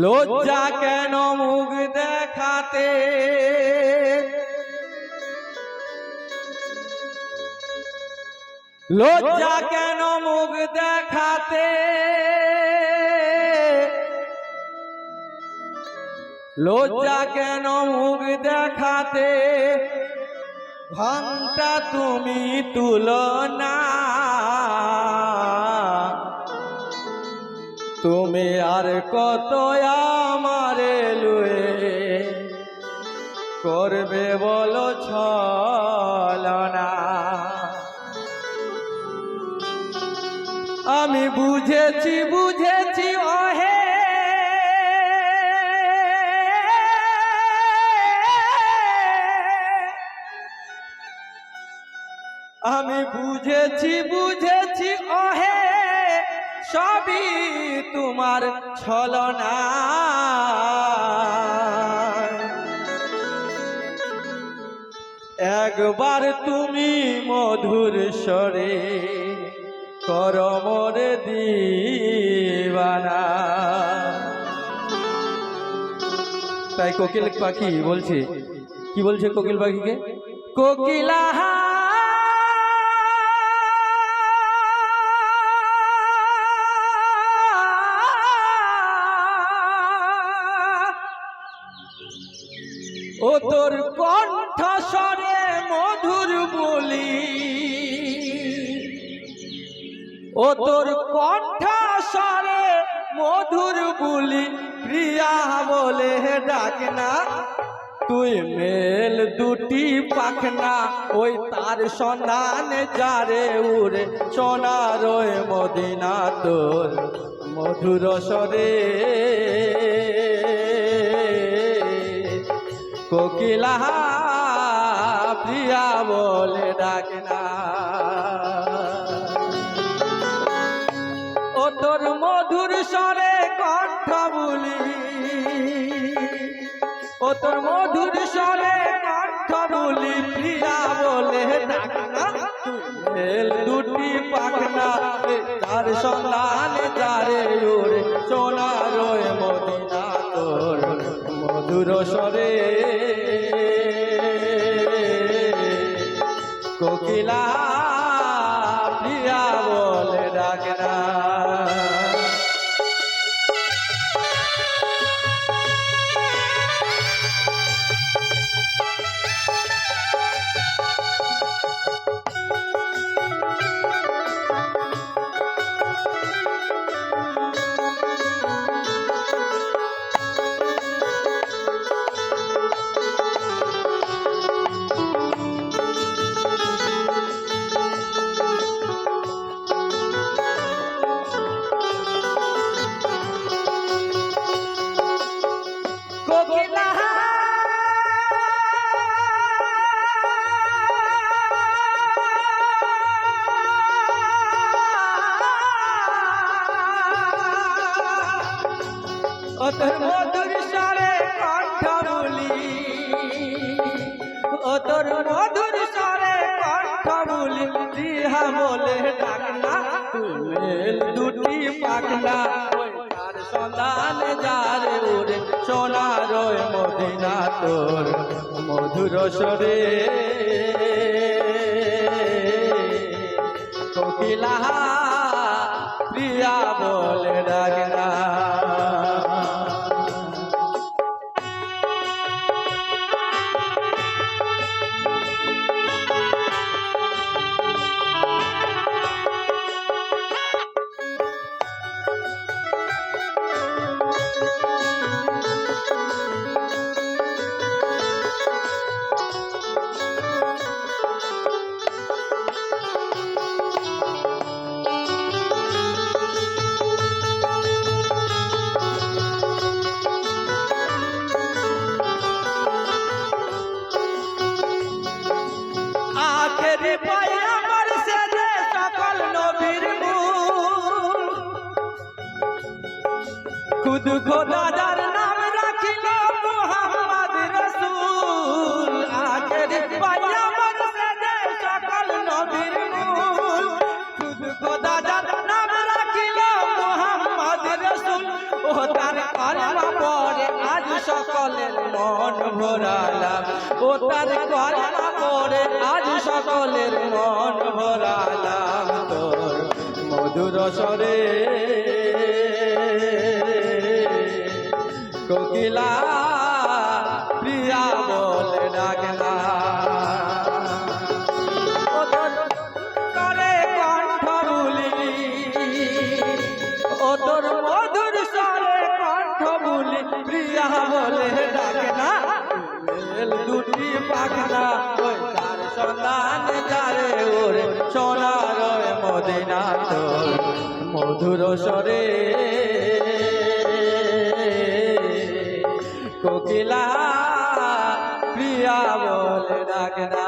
লজ্জা কেন মুখ দেখাতে, লজ্জা কেন মুখ দেখাতে, লজ্জা কেন মুখ দেখাতে, ঘন্টা তুমি তুলো না, তুমি আর কত আমারে লুয়ে করবে বলো ছলনা। আমি বুঝেছি বুঝেছি ওহে, আমি বুঝেছি বুঝেছি ওহে, সবই তোমার ছলনা। একবার তুমি মধুর স্বরে করো মোরে দিবানা। তাই কোকিল পাখি বলছে, কি বলছে কোকিল পাখিকে? কোকিলা ও তোর কণ্ঠ স্বরে মধুর বলি, ও তোর কণ্ঠ স্বরে মধুর বলি, প্রিয়া বলে ডাকনা। তুই মেল দুটি পাখনা, ওই তার সন্ধান যারে উড়ে সোনার মদিনা তোর মধুর স্বরে। কোকিলা প্রিয়া বলে ডাকনা, ও তোর মধুর স্বরে কণ্ঠ বলি, ও তোর মধুর স্বরে কণ্ঠ বলি, প্রিয়া বলে ডাকনা। মেল দুটি পাখনা, তার সন্ধান যারে উড়ে সোনার মদিনা তোর মধুর স্বরে। কোকিলা প্রিয়া বলে ডাকনা। ও তোর মধুর স্বরে কণ্ঠ বলি, ও তোর মধুর স্বরে কণ্ঠ বলি, প্রিয়া বলে ডাকনা। তুই মেল দুটি পাখনা, ওই তার সন্ধান যারে উড়ে সোনার মদিনা তোর মধুর স্বরে। কোকিলা প্রিয়া বলে ডাকনা। আখেরি পয়গম্বর সেজে সকল নবীর মূল খুদ খোদা যার নাম রাখিল মুহাম্মদ রাসূল আখেরি পয়গম্বর সেজে সকল নবীর মূল খুদ খোদা যার নাম রাখিল মুহাম্মদ রাসূল ও তার কলমা পড়ে আজ সকলের মন ভরালাম ও তার কলমা পড়ে আজ সকলের মন ভরালাম তোর মধুর স্বরে কোকিলা প্রিয়া বলে ডাকলা ও তোর স্বরে কণ্ঠ বুলি ও তোর মধুর স্বরে কণ্ঠ বুলি প্রিয়া বলে ডাকলা মেল দুটি পাখনা ওই তার সন্ধান যারে ওরে সোনার মদিনা তোর মধুর স্বরে কোকিলা প্রিয়া বলে ডাকনা।